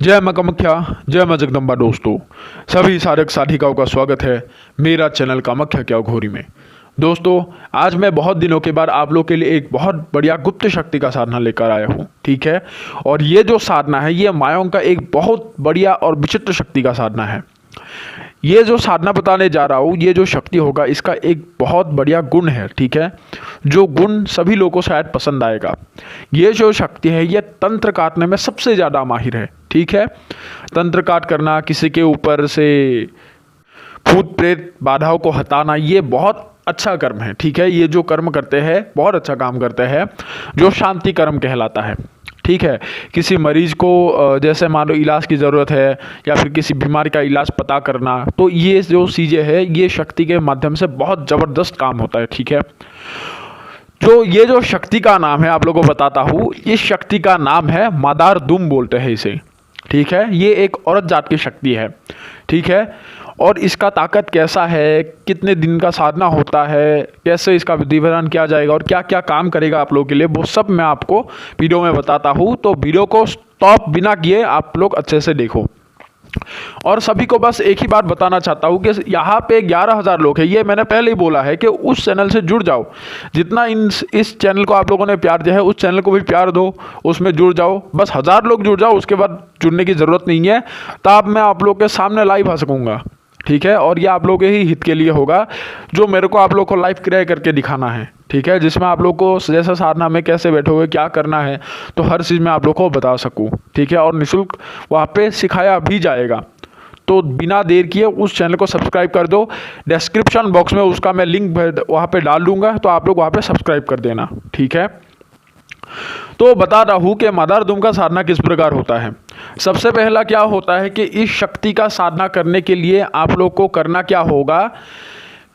जय मां कामाख्या, जय मां जगदम्बा। दोस्तों, सभी साधक साधिकाओं का स्वागत है मेरा चैनल कामाख्या क्या घोरी में। दोस्तों, आज मैं बहुत दिनों के बाद आप लोग के लिए एक बहुत बढ़िया गुप्त शक्ति का साधना लेकर आया हूँ। ठीक है, और ये जो साधना है ये मायाओं का एक बहुत बढ़िया और विचित्र शक्ति का साधना है। ये जो साधना बताने जा रहा हूँ, ये जो शक्ति होगा इसका एक बहुत बढ़िया गुण है। ठीक है, जो गुण सभी लोगों को शायद पसंद आएगा। ये जो शक्ति है ये तंत्र काटने में सबसे ज़्यादा माहिर है। ठीक है, तंत्र काट करना, किसी के ऊपर से भूत प्रेत बाधाओं को हटाना, ये बहुत अच्छा कर्म है। ठीक है, ये जो कर्म करते हैं बहुत अच्छा काम करते हैं, जो शांति कर्म कहलाता है। ठीक है, किसी मरीज को जैसे मान लो इलाज की ज़रूरत है या फिर किसी बीमारी का इलाज पता करना, तो ये जो चीज़ें हैं ये शक्ति के माध्यम से बहुत ज़बरदस्त काम होता है। ठीक है, ये जो शक्ति का नाम है आप लोगों को बताता हूँ। इस शक्ति का नाम है मादार दुम बोलते हैं इसे। ठीक है, ये एक औरत जात की शक्ति है। ठीक है, और इसका ताकत कैसा है, कितने दिन का साधना होता है, कैसे इसका विधि विधान किया जाएगा और क्या क्या काम करेगा आप लोगों के लिए, वो सब मैं आपको वीडियो में बताता हूँ। तो वीडियो को स्टॉप बिना किए आप लोग अच्छे से देखो। और सभी को बस एक ही बात बताना चाहता हूँ कि यहाँ पे 11,000 लोग हैं। ये मैंने पहले ही बोला है कि उस चैनल से जुड़ जाओ। जितना इस चैनल को आप लोगों ने प्यार दिया है, उस चैनल को भी प्यार दो, उसमें जुड़ जाओ। बस 1000 लोग जुड़ जाओ, उसके बाद जुड़ने की ज़रूरत नहीं है। तब मैं आप लोग के सामने लाइव आ सकूँगा। ठीक है, और ये आप लोगों के ही हित के लिए होगा, जो मेरे को आप लोग को लाइव क्रिया करके दिखाना है। ठीक है, जिसमें आप लोग को जैसा साधना में कैसे बैठोगे, क्या करना है, तो हर चीज़ में आप लोग को बता सकूँ। ठीक है, और निःशुल्क वहाँ पे सिखाया भी जाएगा। तो बिना देर किए उस चैनल को सब्सक्राइब कर दो। डिस्क्रिप्शन बॉक्स में उसका मैं लिंक वहाँ पे डाल दूंगा, तो आप लोग वहाँ पे सब्सक्राइब कर देना। ठीक है, तो बता रहा हूँ कि मादार दुम का साधना किस प्रकार होता है। सबसे पहला क्या होता है कि इस शक्ति का साधना करने के लिए आप लोग को करना क्या होगा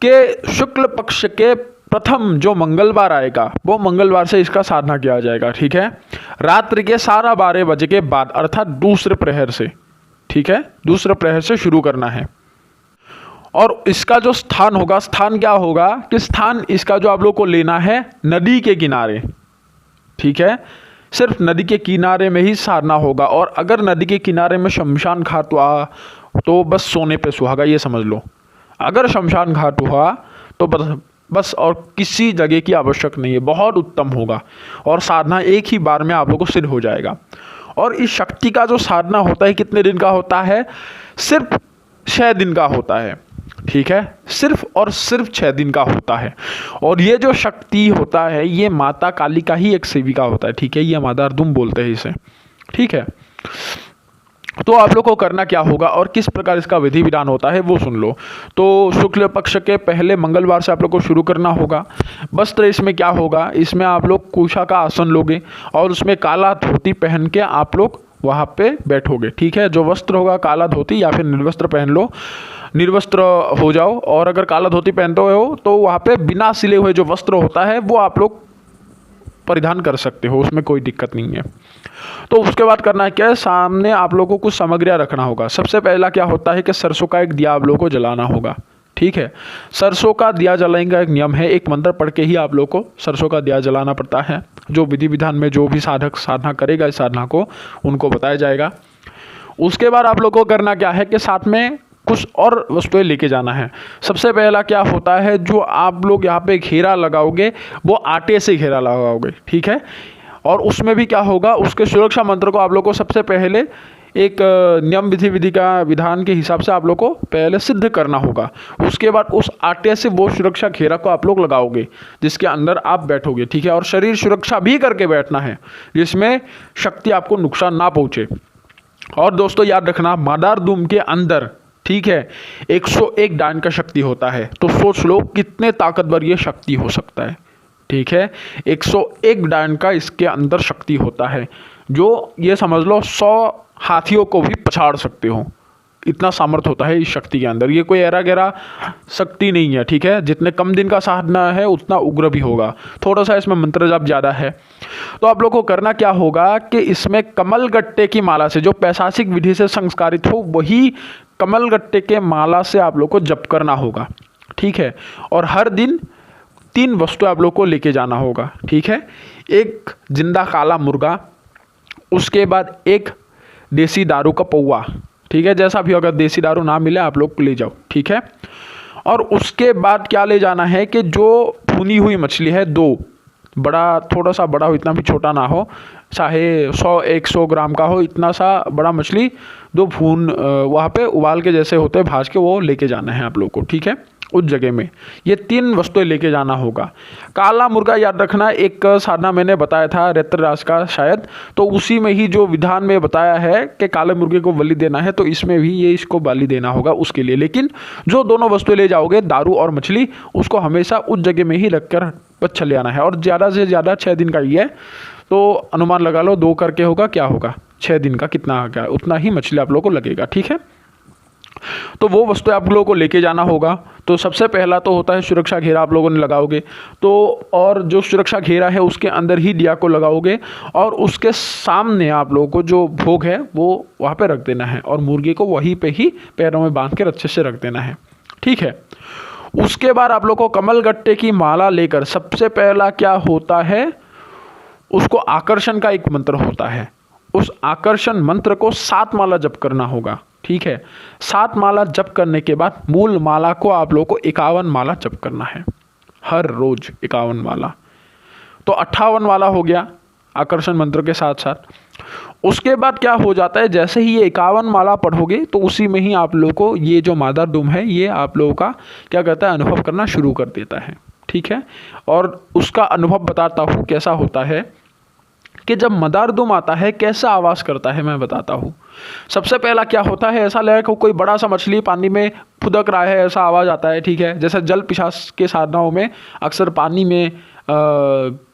कि शुक्ल पक्ष के प्रथम जो मंगलवार आएगा वो मंगलवार से इसका साधना किया जाएगा। ठीक है, रात्रि के 12:30 बजे के बाद, अर्थात दूसरे प्रहर से। ठीक है, दूसरे प्रहर से शुरू करना है। और इसका जो स्थान होगा, स्थान क्या होगा कि स्थान इसका जो आप लोग को लेना है नदी के किनारे। ठीक है, सिर्फ नदी के किनारे में ही साधना होगा। और अगर नदी के किनारे में शमशान घाट हुआ तो बस सोने पे सुहागा, ये समझ लो। अगर शमशान घाट हुआ तो बस और किसी जगह की आवश्यक नहीं है, बहुत उत्तम होगा। और साधना एक ही बार में आप लोगों को सिद्ध हो जाएगा। और इस शक्ति का जो साधना होता है कितने दिन का होता है, सिर्फ 6 दिन का होता है। ठीक है, सिर्फ और सिर्फ 6 दिन का होता है। और ये जो शक्ति होता है ये माता काली का ही एक सेविका होता है। ठीक है, ये मादार दुम बोलते हैं इसे। ठीक है, तो आप लोग को करना क्या होगा और किस प्रकार इसका विधि विधान होता है वो सुन लो। तो शुक्ल पक्ष के पहले मंगलवार से आप लोग को शुरू करना होगा। वस्त्र इसमें क्या होगा, इसमें आप लोग कुशा का आसन लोगे और उसमें काला धोती पहन के आप लोग वहाँ पे बैठोगे। ठीक है, जो वस्त्र होगा काला धोती या फिर निर्वस्त्र पहन लो, निर्वस्त्र हो जाओ। और अगर काला धोती पहनते हो तो वहाँ पे बिना सिले हुए जो वस्त्र होता है वो आप लोग परिधान कर सकते हो, उसमें कोई दिक्कत नहीं है। तो उसके बाद करना है क्या है, सामने आप लोगों को कुछ सामग्रियाँ रखना होगा। सबसे पहला क्या होता है कि सरसों का एक दिया आप लोगों को जलाना होगा। ठीक है, सरसों का दिया जलाने का एक नियम है, एक मंत्र पढ़ के ही आप लोग को सरसों का दिया जलाना पड़ता है। जो विधि विधान में जो भी साधक साधना करेगा इस साधना को उनको बताया जाएगा। उसके बाद आप लोग को करना क्या है कि साथ में कुछ और वस्तुएं लेके जाना है। सबसे पहला क्या होता है, जो आप लोग यहाँ पे घेरा लगाओगे वो आटे से घेरा लगाओगे। ठीक है, और उसमें भी क्या होगा, उसके सुरक्षा मंत्र को आप लोग को सबसे पहले एक नियम विधि का विधान के हिसाब से आप लोग को पहले सिद्ध करना होगा। उसके बाद उस आटे से वो सुरक्षा घेरा को आप लोग लगाओगे जिसके अंदर आप बैठोगे। ठीक है, और शरीर सुरक्षा भी करके बैठना है जिसमें शक्ति आपको नुकसान ना पहुँचे। और दोस्तों याद रखना, मादार दुम के अंदर, ठीक है, 101 डायन का शक्ति होता है। तो सोच लो कितने ताकतवर ये शक्ति हो सकता है। ठीक है, 101 डायन का इसके अंदर शक्ति होता है, जो ये समझ लो 100 हाथियों को भी पछाड़ सकते हो। इतना सामर्थ्य होता है इस शक्ति के अंदर। ये कोई ऐरा गहरा शक्ति नहीं है। ठीक है, जितने कम दिन का साधना है उतना उग्र भी होगा। थोड़ा सा इसमें मंत्र जाप ज़्यादा है। तो आप लोग को करना क्या होगा कि इसमें कमल गट्टे की माला से, जो पैशाचिक विधि से संस्कारित हो, वही कमल गट्टे के माला से आप लोग को जप करना होगा। ठीक है, और हर दिन 3 वस्तु आप लोग को लेके जाना होगा। ठीक है, एक जिंदा काला मुर्गा, उसके बाद एक देसी दारू का पौवा, ठीक है, जैसा भी अगर देसी दारू ना मिले आप लोग ले जाओ, ठीक है। और उसके बाद क्या ले जाना है कि जो भुनी हुई मछली है, 2 बड़ा, थोड़ा सा बड़ा हो, इतना भी छोटा ना हो, चाहे 100-100 ग्राम का हो, इतना सा बड़ा मछली 2 भून वहाँ पे उबाल के जैसे होते हैं भाज के, वो लेके जाना है आप लोग को, ठीक है। उस जगह में ये 3 वस्तुएं लेके जाना होगा। काला मुर्गा याद रखना, एक साधना मैंने बताया था रेत्रराज का शायद, तो उसी में ही जो विधान में बताया है कि काले मुर्गे को बलि देना है, तो इसमें भी ये इसको बलि देना होगा उसके लिए। लेकिन जो दोनों वस्तुएं ले जाओगे, दारू और मछली, उसको हमेशा उस जगह में ही रख कर बस चले आना है। और ज़्यादा से ज़्यादा 6 दिन का ही है, तो अनुमान लगा लो 2 करके होगा, क्या होगा 6 दिन का कितना आ गया, उतना ही मछली आप लोगों को लगेगा, ठीक है। तो वो वस्तु आप लोगों को लेके जाना होगा। तो सबसे पहला तो होता है सुरक्षा घेरा, आप लोगों ने लगाओगे तो, और जो सुरक्षा घेरा है उसके अंदर ही दिया को लगाओगे, और उसके सामने आप लोगों को जो भोग है वो वहाँ पे रख देना है, और मुर्गे को वहीं पे ही पैरों में बांध कर अच्छे से रख देना है, ठीक है। उसके बाद आप लोग को कमल गट्टे की माला लेकर सबसे पहला क्या होता है, उसको आकर्षण का एक मंत्र होता है, उस आकर्षण मंत्र को 7 माला जप करना होगा, ठीक है। 7 माला जप करने के बाद मूल माला को आप लोगों को 51 माला जप करना है, हर रोज 51 माला, तो 58 माला हो गया आकर्षण मंत्र के साथ साथ। उसके बाद क्या हो जाता है, जैसे ही ये 51 माला पढ़ोगे तो उसी में ही आप लोगों को ये जो मादर दुम है ये आप लोगों का क्या कहता है, अनुभव करना शुरू कर देता है, ठीक है। और उसका अनुभव बताता हूँ कैसा होता है कि जब मदारदुम आता है कैसा आवाज़ करता है मैं बताता हूँ। सबसे पहला क्या होता है, ऐसा लगेगा कि कोई बड़ा सा मछली पानी में फुदक रहा है, ऐसा आवाज़ आता है, ठीक है। जैसे जल पिशाच के साधनाओं में अक्सर पानी में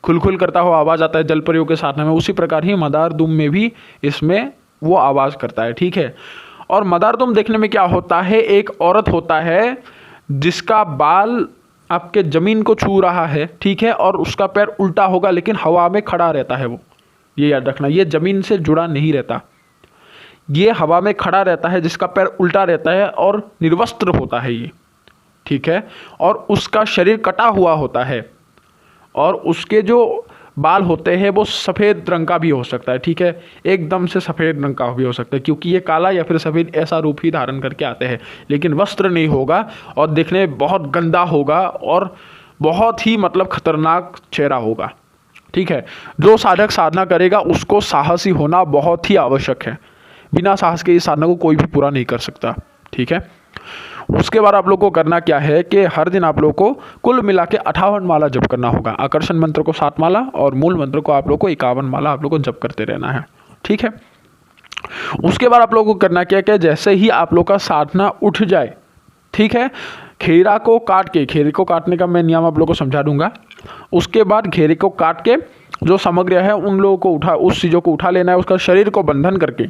खुल करता हुआ आवाज़ आता है जल परियों के साधना में, उसी प्रकार ही मदारदुम में भी इसमें वो आवाज़ करता है, ठीक है। और मदारदुम देखने में क्या होता है, एक औरत होता है जिसका बाल आपके ज़मीन को छू रहा है, ठीक है, और उसका पैर उल्टा होगा लेकिन हवा में खड़ा रहता है वो, ये याद रखना, ये ज़मीन से जुड़ा नहीं रहता, ये हवा में खड़ा रहता है, जिसका पैर उल्टा रहता है और निर्वस्त्र होता है ये, ठीक है। और उसका शरीर कटा हुआ होता है, और उसके जो बाल होते हैं वो सफ़ेद रंग का भी हो सकता है, ठीक है, एकदम से सफ़ेद रंग का भी हो सकता है, क्योंकि ये काला या फिर सफ़ेद ऐसा रूप ही धारण करके आते हैं, लेकिन वस्त्र नहीं होगा और दिखने में बहुत गंदा होगा और बहुत ही मतलब खतरनाक चेहरा होगा, ठीक है। जो साधक साधना करेगा उसको साहसी होना बहुत ही आवश्यक है, बिना साहस के इस साधना को कोई भी पूरा नहीं कर सकता, ठीक है। उसके बाद आप लोग को करना क्या है कि हर दिन आप लोग को कुल मिला के 58 माला जप करना होगा, आकर्षण मंत्र को 7 माला और मूल मंत्र को आप लोग को 51 माला आप लोग को जप करते रहना है, ठीक है। उसके बाद आप लोग को करना क्या है, जैसे ही आप लोग का साधना उठ जाए, ठीक है, घेरा को काट के, घेरे को काटने का मैं नियम आप लोग को समझा दूंगा। उसके बाद घेरे को काट के जो सामग्री है उन लोगों को उठा, उस चीज़ों को उठा लेना है, उसका शरीर को बंधन करके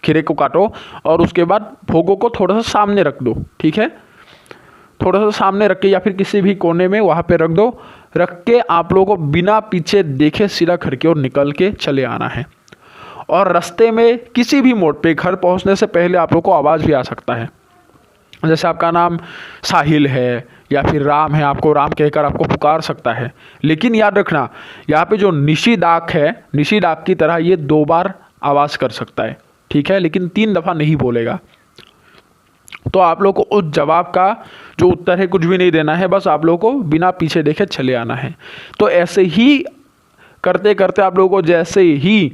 खीरे को काटो, और उसके बाद भोगों को थोड़ा सा सामने रख दो, ठीक है, थोड़ा सा सामने रख के या फिर किसी भी कोने में वहाँ पे रख दो। रख के आप लोगों को बिना पीछे देखे सीधा घर की ओर निकल के चले आना है, और रास्ते में किसी भी मोड़ पे घर पहुँचने से पहले आप लोग को आवाज़ भी आ सकता है, जैसे आपका नाम साहिल है या फिर राम है, आपको राम कहकर आपको पुकार सकता है। लेकिन याद रखना, यहाँ पे जो निशिदाक है, निशिदाक की तरह ये 2 बार आवाज़ कर सकता है, ठीक है, लेकिन 3 दफ़ा नहीं बोलेगा। तो आप लोग को उस जवाब का जो उत्तर है कुछ भी नहीं देना है, बस आप लोग को बिना पीछे देखे चले आना है। तो ऐसे ही करते करते आप लोगों को जैसे ही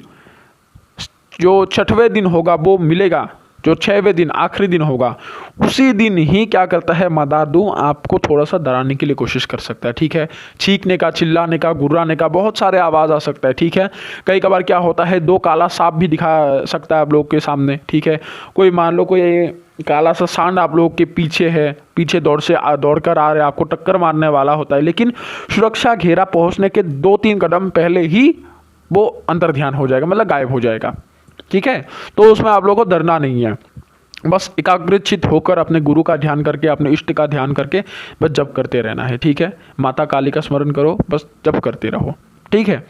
जो 6वें दिन होगा वो मिलेगा, जो 6वें दिन आखिरी दिन होगा, उसी दिन ही क्या करता है मदारदुम आपको थोड़ा सा डराने के लिए कोशिश कर सकता है, ठीक है। छींकने का, चिल्लाने का, गुर्राने का, बहुत सारे आवाज़ आ सकता है, ठीक है। कई कबार क्या होता है 2 काला सांप भी दिखा सकता है आप लोग के सामने, ठीक है। कोई मान लो कोई काला सा सांड आप लोग के पीछे है, पीछे दौड़ कर आ रहे, आपको टक्कर मारने वाला होता है, लेकिन सुरक्षा घेरा पहुँचने के 2-3 कदम पहले ही वो अंतर्ध्यान हो जाएगा, मतलब गायब हो जाएगा, ठीक है। तो उसमें आप लोगों को डरना नहीं है, बस एकाग्रचित होकर अपने गुरु का ध्यान करके, अपने इष्ट का ध्यान करके बस जप करते रहना है, ठीक है। माता काली का स्मरण करो, बस जप करते रहो, ठीक है।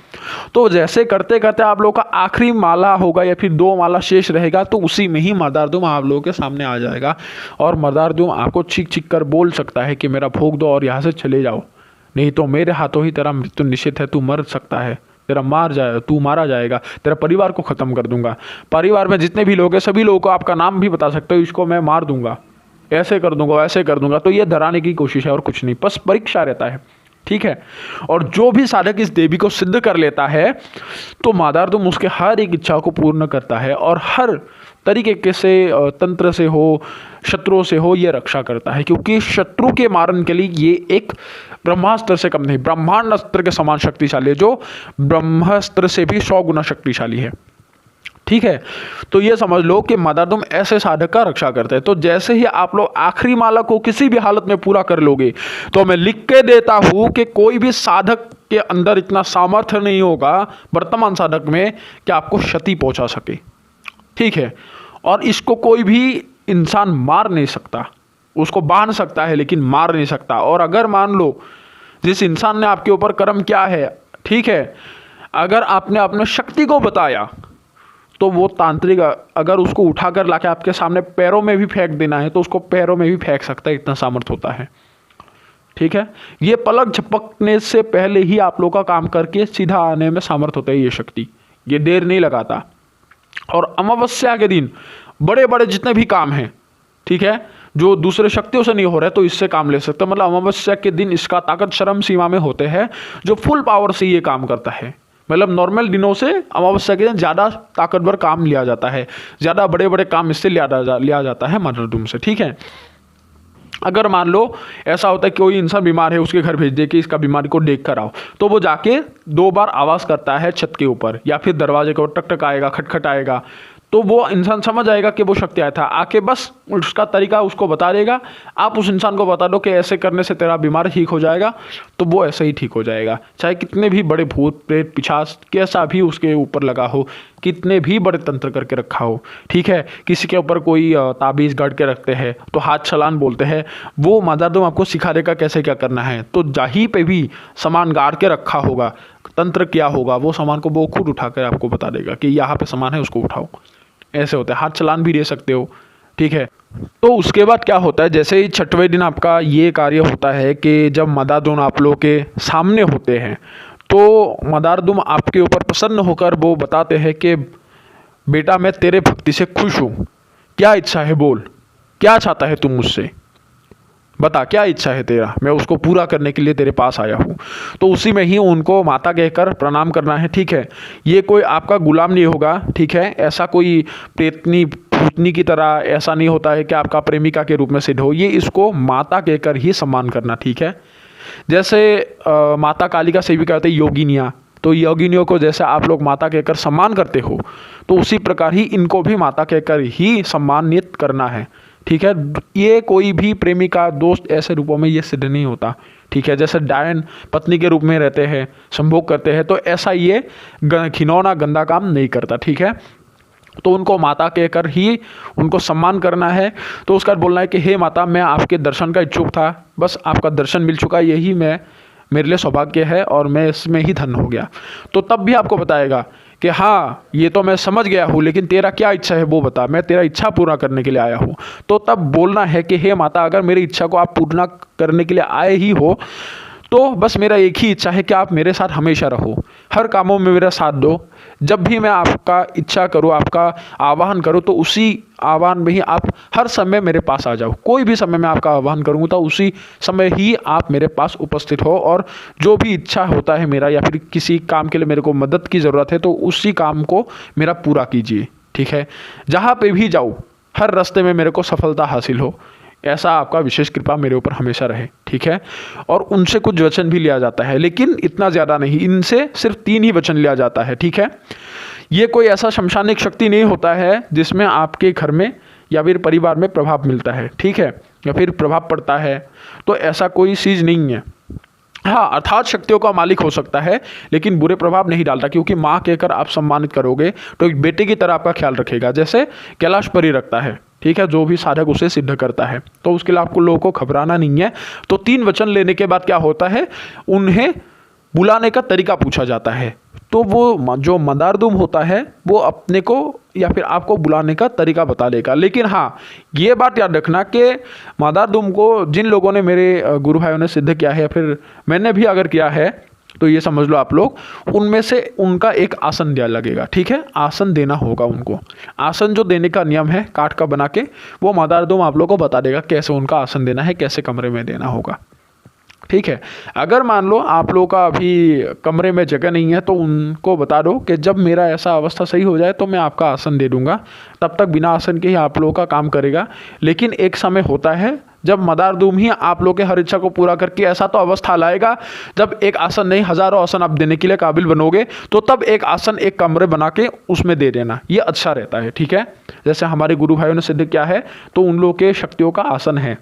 तो जैसे करते करते आप लोगों का आखिरी माला होगा या फिर 2 माला शेष रहेगा, तो उसी में ही मदारदुम आप लोगों के सामने आ जाएगा, और मदारदुम आपको चीख चीख कर बोल सकता है कि मेरा भोग दो और यहाँ से चले जाओ, नहीं तो मेरे हाथों ही तेरा मृत्यु निश्चित है, तू मर सकता है, तू मारा जाएगा, तेरा परिवार को ख़त्म कर दूंगा, परिवार में जितने भी लोग हैं सभी लोगों को आपका नाम भी बता सकते हो, इसको मैं मार दूंगा, ऐसे कर दूंगा, वैसे कर दूंगा। तो ये डराने की कोशिश है और कुछ नहीं, बस परीक्षा रहता है, ठीक है। और जो भी साधक इस देवी को सिद्ध कर लेता है तो मादारदुम उसके हर एक इच्छा को पूर्ण करता है और हर तरीके के से तंत्र से हो, शत्रुओं से हो, ये रक्षा करता है, क्योंकि शत्रु के मारन के लिए ये एक ब्रह्मास्त्र से कम नहीं, ब्रह्मांड अस्त्र के समान शक्तिशाली है, जो ब्रह्मास्त्र से भी 100 गुना शक्तिशाली है, ठीक है। तो ये समझ लो कि मादारदुम ऐसे साधक का रक्षा करते हैं। तो जैसे ही आप लोग आखिरी माला को किसी भी हालत में पूरा कर लोगे, तो मैं लिख के देता हूं कि कोई भी साधक के अंदर इतना सामर्थ्य नहीं होगा वर्तमान साधक में कि आपको क्षति पहुंचा सके, ठीक है। और इसको कोई भी इंसान मार नहीं सकता, उसको बांध सकता है लेकिन मार नहीं सकता। और अगर मान लो जिस इंसान ने आपके ऊपर कर्म किया है, ठीक है, अगर आपने अपने शक्ति को बताया तो वो तांत्रिक अगर उसको उठाकर लाके आपके सामने पैरों में भी फेंक देना है तो उसको पैरों में भी फेंक सकता है, इतना सामर्थ्य होता है, ठीक है। ये पलक झपकने से पहले ही आप लोग का काम करके सीधा आने में सामर्थ्य होता है ये शक्ति, ये देर नहीं लगाता। और अमावस्या के दिन बड़े बड़े जितने भी काम हैं, ठीक है, जो दूसरे शक्तियों से नहीं हो रहे तो इससे काम ले सकते, मतलब अमावस्या के दिन इसका ताकत चरम सीमा में होते हैं, जो फुल पावर से ये काम करता है। मतलब नॉर्मल दिनों से अमावस्या के दिन ज़्यादा ताकतवर काम लिया जाता है, ज़्यादा बड़े बड़े काम इससे लिया जाता है मादारदुम से, ठीक है। अगर मान लो ऐसा होता है कि कोई इंसान बीमार है, उसके घर भेज दे कि इसका बीमारी को देख कर आओ, तो वो जाके 2 बार आवाज़ करता है छत के ऊपर या फिर दरवाजे के ऊपर, टक टक आएगा, खटखट आएगा, तो वो इंसान समझ आएगा कि वो शक्ति आया था, आके बस उसका तरीका उसको बता देगा। आप उस इंसान को बता दो कि ऐसे करने से तेरा बीमार ठीक हो जाएगा, तो वो ऐसे ही ठीक हो जाएगा, चाहे कितने भी बड़े भूत प्रेत पिशाच कैसा भी उसके ऊपर लगा हो, कितने भी बड़े तंत्र करके रखा हो, ठीक है। किसी के ऊपर कोई ताबीज़ गढ़ के रखते हैं तो हाथ छलान बोलते हैं, वो मादारदुम आपको सिखा देगा कैसे क्या करना है। तो जहीं पे भी सामान गाड़ के रखा होगा, तंत्र किया होगा, वो सामान को वो खुद उठाकर आपको बता देगा कि यहाँ पे सामान है, उसको उठाओ। ऐसे होता है, हाथ चलान भी दे सकते हो, ठीक है। तो उसके बाद क्या होता है, जैसे ही 6वें दिन आपका ये कार्य होता है कि जब मादारदुम आप लोगों के सामने होते हैं तो मादारदुम आपके ऊपर प्रसन्न होकर वो बताते हैं कि बेटा मैं तेरे भक्ति से खुश हूँ, क्या इच्छा है बोल, क्या चाहता है तुम मुझसे, बता क्या इच्छा है तेरा, मैं उसको पूरा करने के लिए तेरे पास आया हूँ। तो उसी में ही उनको माता कहकर प्रणाम करना है, ठीक है। ये कोई आपका गुलाम नहीं होगा, ठीक है, ऐसा कोई प्रेतनी भूतनी की तरह ऐसा नहीं होता है कि आपका प्रेमिका के रूप में सिद्ध हो, ये इसको माता कहकर ही सम्मान करना, ठीक है। जैसे माता काली का सेविका होते योगिनियाँ, तो योगिनियों को जैसे आप लोग माता कहकर सम्मान करते हो, तो उसी प्रकार ही इनको भी माता कहकर ही सम्मानित करना है, ठीक है। ये कोई भी प्रेमिका दोस्त ऐसे रूपों में ये सिद्ध नहीं होता, ठीक है। जैसे डायन पत्नी के रूप में रहते हैं, संभोग करते हैं, तो ऐसा ये घिनौना गंदा काम नहीं करता, ठीक है। तो उनको माता कहकर ही उनको सम्मान करना है। तो उसका बोलना है कि हे माता, मैं आपके दर्शन का इच्छुक था, बस आपका दर्शन मिल चुका, यही मेरे लिए सौभाग्य है और मैं इसमें ही धन्य हो गया। तो तब भी आपको बताएगा कि हाँ ये तो मैं समझ गया हूँ, लेकिन तेरा क्या इच्छा है वो बता, मैं तेरा इच्छा पूरा करने के लिए आया हूँ। तो तब बोलना है कि हे माता, अगर मेरी इच्छा को आप पूर्ण करने के लिए आए ही हो तो बस मेरा एक ही इच्छा है कि आप मेरे साथ हमेशा रहो, हर कामों में मेरा साथ दो। जब भी मैं आपका इच्छा करूँ, आपका आह्वान करूँ, तो उसी आह्वान में ही आप हर समय मेरे पास आ जाओ। कोई भी समय मैं आपका आह्वान करूँगा तो उसी समय ही आप मेरे पास उपस्थित हो, और जो भी इच्छा होता है मेरा, या फिर किसी काम के लिए मेरे को मदद की ज़रूरत है, तो उसी काम को मेरा पूरा कीजिए, ठीक है। जहाँ पे भी जाऊँ हर रास्ते में मेरे को सफलता हासिल हो, ऐसा आपका विशेष कृपा मेरे ऊपर हमेशा रहे, ठीक है। और उनसे कुछ वचन भी लिया जाता है, लेकिन इतना ज़्यादा नहीं, इनसे सिर्फ 3 ही वचन लिया जाता है, ठीक है। ये कोई ऐसा शमशानिक शक्ति नहीं होता है जिसमें आपके घर में या फिर परिवार में प्रभाव मिलता है, ठीक है, या फिर प्रभाव पड़ता है, तो ऐसा कोई चीज़ नहीं है। हाँ, अर्थात शक्तियों का मालिक हो सकता है लेकिन बुरे प्रभाव नहीं डालता, क्योंकि माँ कहकर आप सम्मानित करोगे तो एक बेटे की तरह आपका ख्याल रखेगा, जैसे कैलाश परी रखता है, ठीक है। जो भी साधक उसे सिद्ध करता है, तो उसके लिए आपको लोगों को घबराना नहीं है। तो 3 वचन लेने के बाद क्या होता है, उन्हें बुलाने का तरीका पूछा जाता है। तो वो जो मादारदुम होता है वो अपने को या फिर आपको बुलाने का तरीका बता देगा। लेकिन हाँ, ये बात याद रखना कि मादारदुम को जिन लोगों ने, मेरे गुरु भाइयों ने सिद्ध किया है या फिर मैंने भी अगर किया है, तो ये समझ लो आप लोग, उनमें से उनका एक आसन दिया लगेगा, ठीक है, आसन देना होगा उनको। आसन जो देने का नियम है काठ का बना के, वो मदारदूम आप लोग को बता देगा कैसे उनका आसन देना है, कैसे कमरे में देना होगा, ठीक है। अगर मान लो आप लोगों का अभी कमरे में जगह नहीं है तो उनको बता दो कि जब मेरा ऐसा अवस्था सही हो जाए तो मैं आपका आसन दे दूंगा, तब तक बिना आसन के ही आप लोगों का काम करेगा। लेकिन एक समय होता है जब मदारदूम ही आप लोग के हर इच्छा को पूरा करके ऐसा तो अवस्था लाएगा जब एक आसन नहीं हजारों आसन आप देने के लिए काबिल बनोगे, तो तब एक आसन एक कमरे बना के उसमें दे देना, ये अच्छा रहता है, ठीक है। जैसे हमारे गुरु भाइयों ने सिद्ध किया है तो उन लोगों के शक्तियों का आसन है,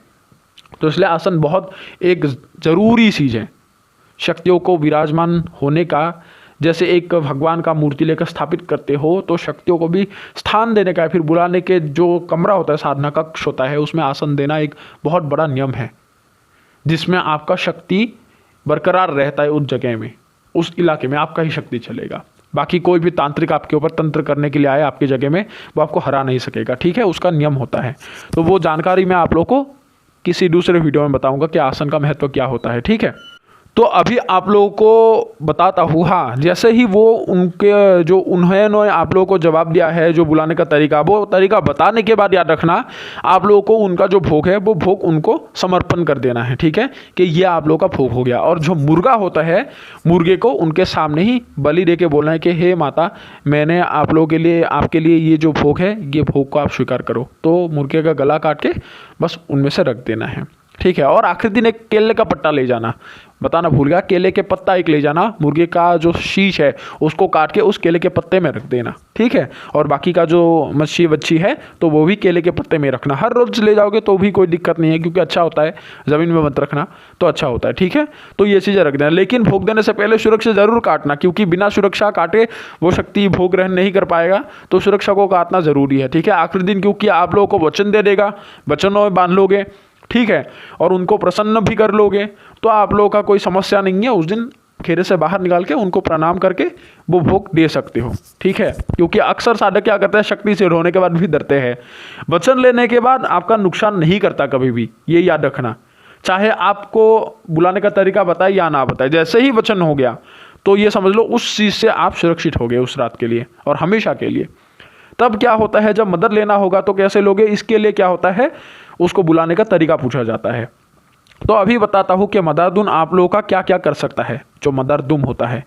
तो इसलिए आसन बहुत एक ज़रूरी चीज़ है शक्तियों को विराजमान होने का। जैसे एक भगवान का मूर्ति लेकर स्थापित करते हो तो शक्तियों को भी स्थान देने का, फिर बुलाने के जो कमरा होता है, साधना कक्ष होता है, उसमें आसन देना एक बहुत बड़ा नियम है, जिसमें आपका शक्ति बरकरार रहता है। उस जगह में, उस इलाके में आपका ही शक्ति चलेगा। बाकी कोई भी तांत्रिक आपके ऊपर तंत्र करने के लिए आए आपकी जगह में, वो आपको हरा नहीं सकेगा, ठीक है, उसका नियम होता है। तो वो जानकारी मैं आप लोगों को किसी दूसरे वीडियो में बताऊंगा कि आसन का महत्व क्या होता है, ठीक है। तो अभी आप लोगों को बताता हूँ, हाँ, जैसे ही वो उनके जो उन्होंने आप लोगों को जवाब दिया है जो बुलाने का तरीका, वो तरीका बताने के बाद याद रखना आप लोगों को उनका जो भोग है वो भोग उनको समर्पण कर देना है, ठीक है, कि ये आप लोगों का भोग हो गया। और जो मुर्गा होता है, मुर्गे को उनके सामने ही बलि दे के बोलना है कि हे माता, मैंने आप लोगों के लिए, आपके लिए ये जो भोग है, ये भोग को आप स्वीकार करो। तो मुर्गे का गला काट के बस उनमें से रख देना है, ठीक है। और आखिरी दिन एक केले का पट्टा ले जाना, बताना भूल गया, केले के पत्ता एक ले जाना, मुर्गे का जो शीश है उसको काट के उस केले के पत्ते में रख देना, ठीक है। और बाकी का जो मच्छी वच्छी है तो वो भी केले के पत्ते में रखना। हर रोज ले जाओगे तो भी कोई दिक्कत नहीं है, क्योंकि अच्छा होता है, ज़मीन में मत रखना तो अच्छा होता है, ठीक है। तो ये चीज़ें रख देना, लेकिन भोग देने से पहले सुरक्षा जरूर काटना, क्योंकि बिना सुरक्षा काटे वो शक्ति भोग ग्रहण नहीं कर पाएगा, तो सुरक्षा को काटना जरूरी है, ठीक है। आखिरी दिन क्योंकि आप लोगों को वचन दे देगा, वचनों में बांध लोगे, ठीक है, और उनको प्रसन्न भी कर लोगे, तो आप लोगों का कोई समस्या नहीं है। उस दिन खेरे से बाहर निकाल के उनको प्रणाम करके वो भोग दे सकते हो, ठीक है। क्योंकि अक्सर साधक क्या करते हैं, शक्ति से होने के बाद भी डरते हैं। वचन लेने के बाद आपका नुकसान नहीं करता कभी भी, ये याद रखना। चाहे आपको बुलाने का तरीका बताए या ना बताए, जैसे ही वचन हो गया तो ये समझ लो उस चीज़ से आप सुरक्षित हो गए उस रात के लिए और हमेशा के लिए। तब क्या होता है, जब मदद लेना होगा तो कैसे लोगे, इसके लिए क्या होता है, उसको बुलाने का तरीका पूछा जाता है। तो अभी बताता हूँ कि मदारदूम आप लोगों का क्या क्या कर सकता है। जो मदारदूम होता है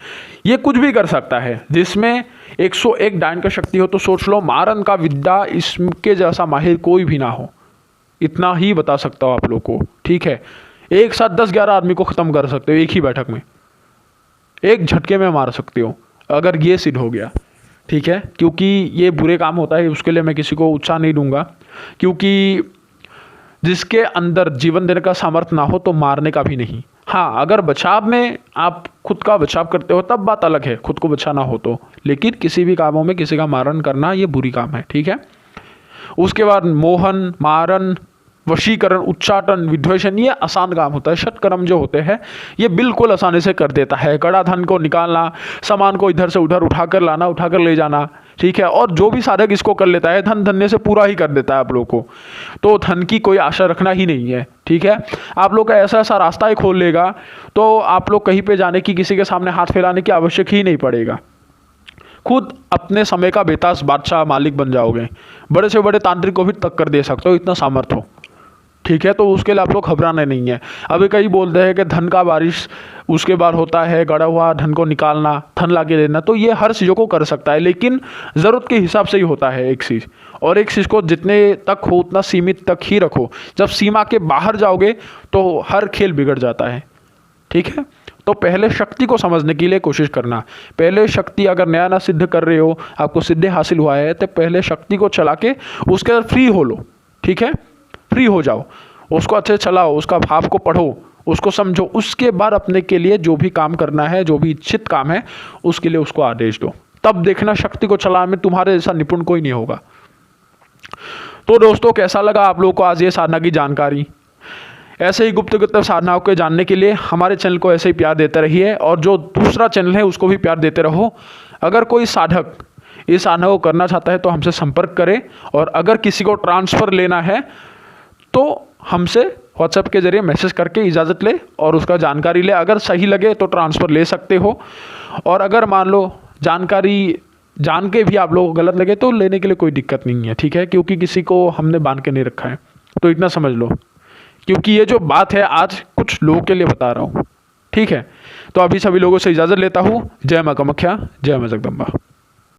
ये कुछ भी कर सकता है, जिसमें 101 डायन का शक्ति हो। तो सोच लो, मारन का विद्या इसके जैसा माहिर कोई भी ना हो, इतना ही बता सकता हूँ आप लोग को, ठीक है। एक साथ 10-11 आदमी को ख़त्म कर सकते हो एक ही बैठक में, एक झटके में मार सकते हो अगर ये सिद्ध हो गया, ठीक है। क्योंकि ये बुरे काम होता है, उसके लिए मैं किसी को उत्साह नहीं दूंगा, क्योंकि जिसके अंदर जीवन देने का सामर्थ्य ना हो तो मारने का भी नहीं। हाँ, अगर बचाव में आप खुद का बचाव करते हो तब बात अलग है, खुद को बचाना हो तो, लेकिन किसी भी कामों में किसी का मारण करना ये बुरी काम है, ठीक है। उसके बाद मोहन, मारन, वशीकरण, उच्चाटन, विद्वेषण, ये आसान काम होता है। षटकर्म जो होते हैं ये बिल्कुल आसानी से कर देता है। कड़ा धन को निकालना, सामान को इधर से उधर उठाकर लाना, उठाकर ले जाना, ठीक है। और जो भी साधक इसको कर लेता है, धन धन्य से पूरा ही कर देता है आप लोग को, तो धन की कोई आशा रखना ही नहीं है, ठीक है। आप लोग का ऐसा ऐसा रास्ता ही खोल लेगा तो आप लोग कहीं पे जाने की, किसी के सामने हाथ फैलाने की आवश्यक ही नहीं पड़ेगा। खुद अपने समय का बेताज बादशाह मालिक बन जाओगे, बड़े से बड़े तांत्रिक को भी टक्कर दे सकते हो, इतना सामर्थ्य हो, ठीक है। तो उसके लिए आप लोग घबराने नहीं है। अभी कई बोलते हैं कि धन का बारिश उसके बाद होता है, गड़ा हुआ धन को निकालना, धन लाके देना, तो ये हर चीज़ों को कर सकता है, लेकिन ज़रूरत के हिसाब से ही होता है एक चीज़। और एक चीज़ को जितने तक हो उतना सीमित तक ही रखो, जब सीमा के बाहर जाओगे तो हर खेल बिगड़ जाता है, ठीक है। तो पहले शक्ति को समझने के लिए कोशिश करना। पहले शक्ति अगर नया ना सिद्ध कर रहे हो, आपको सिद्ध हासिल हुआ है, तो पहले शक्ति को चला के उसके बाद फ्री हो लो, ठीक है। फ्री हो जाओ, उसको अच्छे से चलाओ, उसका भाव को पढ़ो, उसको समझो, उसके बाद अपने के लिए जो भी काम करना है, जो भी इच्छित काम है, उसके लिए उसको आदेश दो। तब देखना शक्ति को चलाने में तुम्हारे जैसा निपुण कोई नहीं होगा। तो दोस्तों, कैसा लगा आप लोगों को आज ये साधना की जानकारी? ऐसे ही गुप्त गुप्त साधनाओं को जानने के लिए हमारे चैनल को ऐसे ही प्यार देते रहिए, और जो दूसरा चैनल है उसको भी प्यार देते रहो। अगर कोई साधक इस साधना को करना चाहता है तो हमसे संपर्क करें, और अगर किसी को ट्रांसफ़र लेना है तो हमसे व्हाट्सएप के जरिए मैसेज करके इजाज़त ले और उसका जानकारी ले। अगर सही लगे तो ट्रांसफ़र ले सकते हो, और अगर मान लो जानकारी जान के भी आप लोगों को गलत लगे तो लेने के लिए कोई दिक्कत नहीं है, ठीक है, क्योंकि किसी को हमने बांध के नहीं रखा है। तो इतना समझ लो, क्योंकि ये जो बात है आज कुछ लोगों के लिए बता रहा हूँ, ठीक है। तो अभी सभी लोगों से इजाज़त लेता हूँ। जय माँ कामाख्या, जय माँ जगदम्बा।